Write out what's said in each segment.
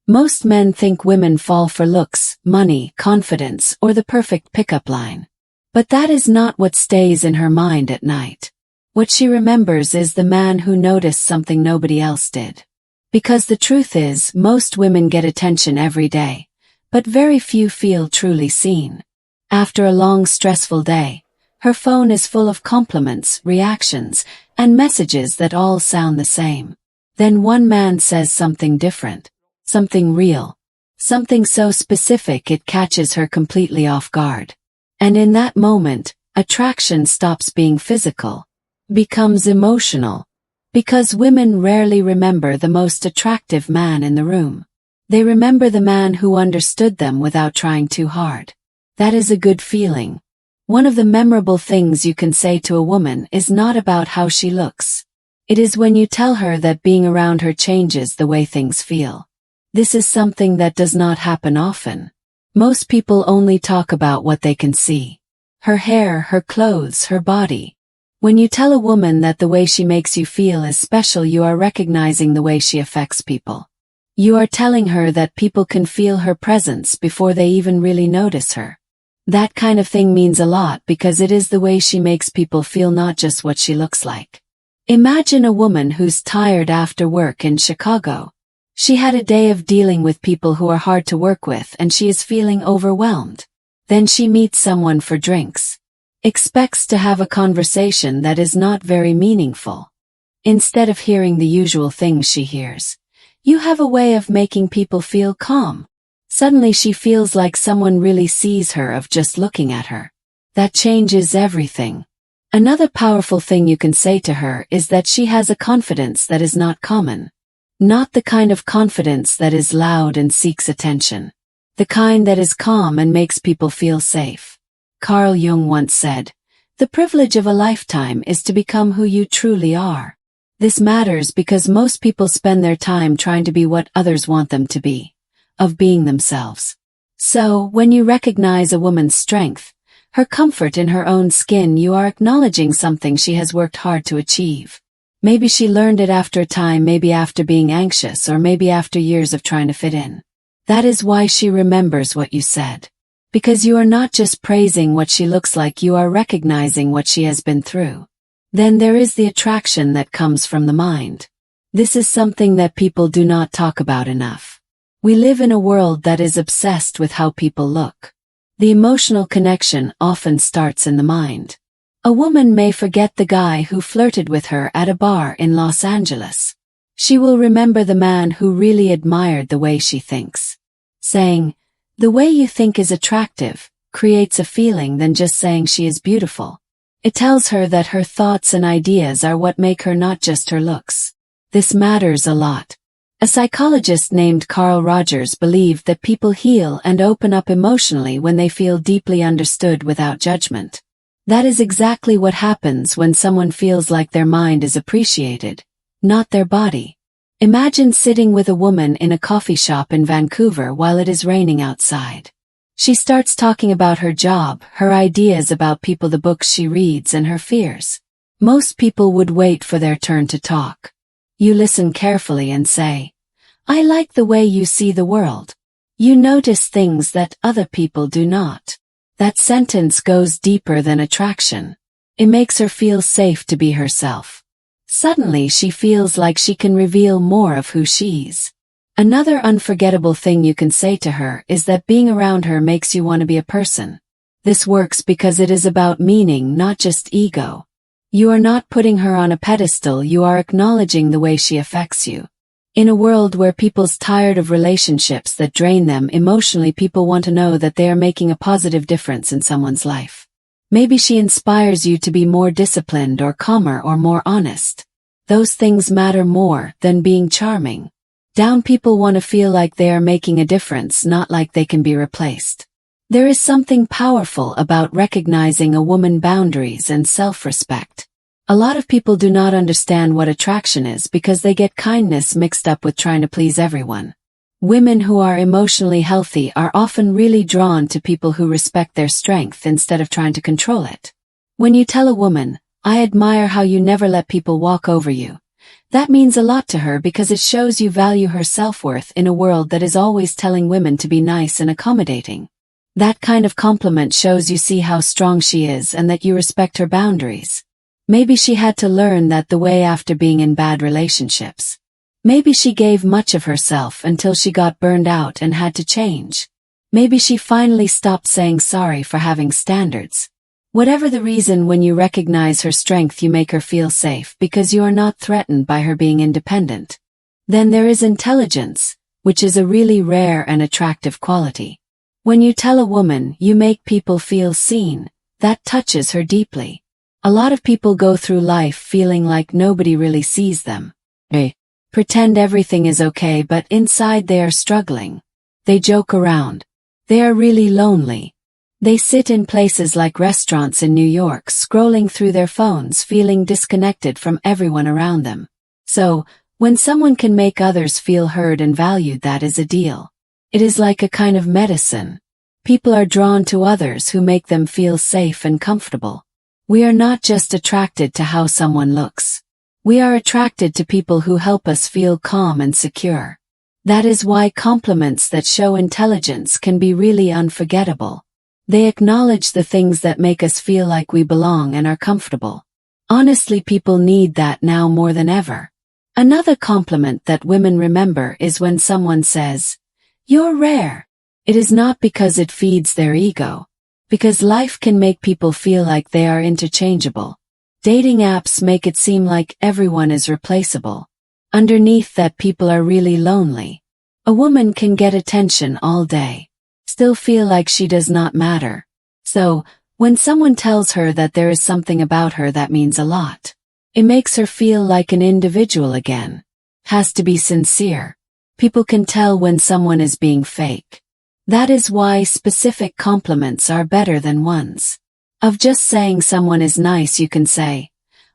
Most men think women fall for looks, money, confidence, or the perfect pickup line. But that is not what stays in her mind at night. What she remembers is the man who noticed something nobody else did. Because the truth is, most women get attention every day, but very few feel truly seen. After a long, stressful day, her phone is full of compliments, reactions, and messages that all sound the same. Then one man says something different, something real, something so specific it catches her completely off guard. And in that moment, attraction stops being physical, becomes emotional. Because women rarely remember the most attractive man in the room. They remember the man who understood them without trying too hard. That is a good feeling. One of the memorable things you can say to a woman is not about how she looks. It is when you tell her that being around her changes the way things feel. This is something that does not happen often. Most people only talk about what they can see. Her hair, her clothes, her body. When you tell a woman that the way she makes you feel is special, you are recognizing the way she affects people. You are telling her that people can feel her presence before they even really notice her. That kind of thing means a lot because it is the way she makes people feel, not just what she looks like. Imagine a woman who's tired after work in Chicago. She had a day of dealing with people who are hard to work with and she is feeling overwhelmed. Then she meets someone for drinks. Expects to have a conversation that is not very meaningful. Instead of hearing the usual things she hears, you have a way of making people feel calm. Suddenly she feels like someone really sees her of just looking at her. That changes everything. Another powerful thing you can say to her is that she has a confidence that is not common. Not the kind of confidence that is loud and seeks attention. The kind that is calm and makes people feel safe. Carl Jung once said, "The privilege of a lifetime is to become who you truly are." This matters because most people spend their time trying to be what others want them to be, of being themselves. So, when you recognize a woman's strength, her comfort in her own skin, you are acknowledging something she has worked hard to achieve. Maybe she learned it after a time, maybe after being anxious, or maybe after years of trying to fit in. That is why she remembers what you said. Because you are not just praising what she looks like, you are recognizing what she has been through. Then there is the attraction that comes from the mind. This is something that people do not talk about enough. We live in a world that is obsessed with how people look. The emotional connection often starts in the mind. A woman may forget the guy who flirted with her at a bar in Los Angeles. She will remember the man who really admired the way she thinks. Saying, "The way you think is attractive," creates a feeling than just saying she is beautiful. It tells her that her thoughts and ideas are what make her, not just her looks. This matters a lot. A psychologist named Carl Rogers believed that people heal and open up emotionally when they feel deeply understood without judgment. That is exactly what happens when someone feels like their mind is appreciated, not their body. Imagine sitting with a woman in a coffee shop in Vancouver while it is raining outside. She starts talking about her job, her ideas about people, the books she reads, and her fears. Most people would wait for their turn to talk. You listen carefully and say, "I like the way you see the world. You notice things that other people do not." That sentence goes deeper than attraction. It makes her feel safe to be herself. Suddenly she feels like she can reveal more of who she is. Another unforgettable thing you can say to her is that being around her makes you want to be a person. This works because it is about meaning, not just ego. You are not putting her on a pedestal, you are acknowledging the way she affects you. In a world where people's tired of relationships that drain them emotionally, people want to know that they are making a positive difference in someone's life. Maybe she inspires you to be more disciplined or calmer or more honest. Those things matter more than being charming. Down people want to feel like they are making a difference, not like they can be replaced. There is something powerful about recognizing a woman's boundaries and self-respect. A lot of people do not understand what attraction is because they get kindness mixed up with trying to please everyone. Women who are emotionally healthy are often really drawn to people who respect their strength instead of trying to control it. When you tell a woman, "I admire how you never let people walk over you," That means a lot to her because it shows you value her self-worth in a world that is always telling women to be nice and accommodating. That kind of compliment shows you see how strong she is and that you respect her boundaries. Maybe she had to learn that the way after being in bad relationships. Maybe she gave much of herself until she got burned out and had to change. Maybe she finally stopped saying sorry for having standards. Whatever the reason, when you recognize her strength, you make her feel safe because you are not threatened by her being independent. Then there is intelligence, which is a really rare and attractive quality. When you tell a woman you make people feel seen, that touches her deeply. A lot of people go through life feeling like nobody really sees them. They pretend everything is okay, but inside they are struggling. They joke around. They are really lonely. They sit in places like restaurants in New York, scrolling through their phones, feeling disconnected from everyone around them. So, when someone can make others feel heard and valued, that is a deal. It is like a kind of medicine. People are drawn to others who make them feel safe and comfortable. We are not just attracted to how someone looks. We are attracted to people who help us feel calm and secure. That is why compliments that show intelligence can be really unforgettable. They acknowledge the things that make us feel like we belong and are comfortable. Honestly, people need that now more than ever. Another compliment that women remember is when someone says, "You're rare." It is not because it feeds their ego. Because life can make people feel like they are interchangeable. Dating apps make it seem like everyone is replaceable. Underneath that, people are really lonely. A woman can get attention all day, still feel like she does not matter. So, when someone tells her that there is something about her that means a lot, it makes her feel like an individual again. Has to be sincere. People can tell when someone is being fake. That is why specific compliments are better than ones. Of just saying someone is nice, you can say,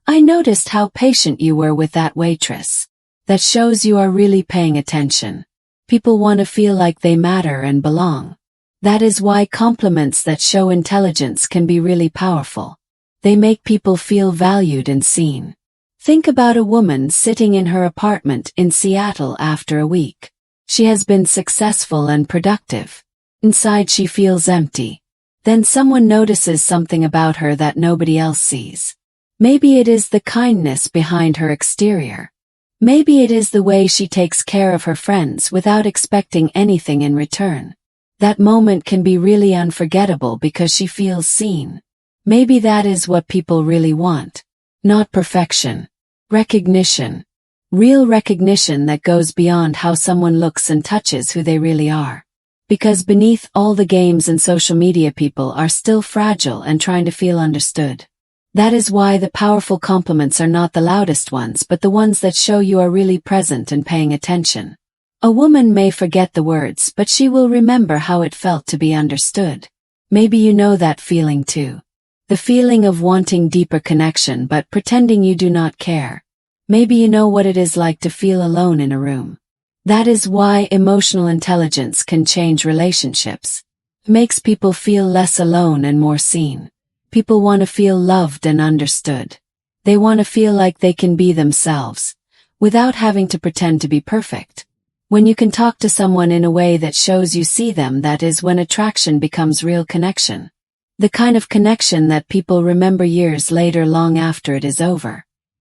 "I noticed how patient you were with that waitress." That shows you are really paying attention. People want to feel like they matter and belong. That is why compliments that show intelligence can be really powerful. They make people feel valued and seen. Think about a woman sitting in her apartment in Seattle after a week. She has been successful and productive. Inside she feels empty. Then someone notices something about her that nobody else sees. Maybe it is the kindness behind her exterior. Maybe it is the way she takes care of her friends without expecting anything in return. That moment can be really unforgettable because she feels seen. Maybe that is what people really want. Not perfection. Recognition. Real recognition that goes beyond how someone looks and touches who they really are. Because beneath all the games and social media, people are still fragile and trying to feel understood. That is why the powerful compliments are not the loudest ones, but the ones that show you are really present and paying attention. A woman may forget the words, but she will remember how it felt to be understood. Maybe you know that feeling too. The feeling of wanting deeper connection but pretending you do not care. Maybe you know what it is like to feel alone in a room. That is why emotional intelligence can change relationships. It makes people feel less alone and more seen. People want to feel loved and understood. They want to feel like they can be themselves, without having to pretend to be perfect. When you can talk to someone in a way that shows you see them, that is when attraction becomes real connection. The kind of connection that people remember years later, long after it is over.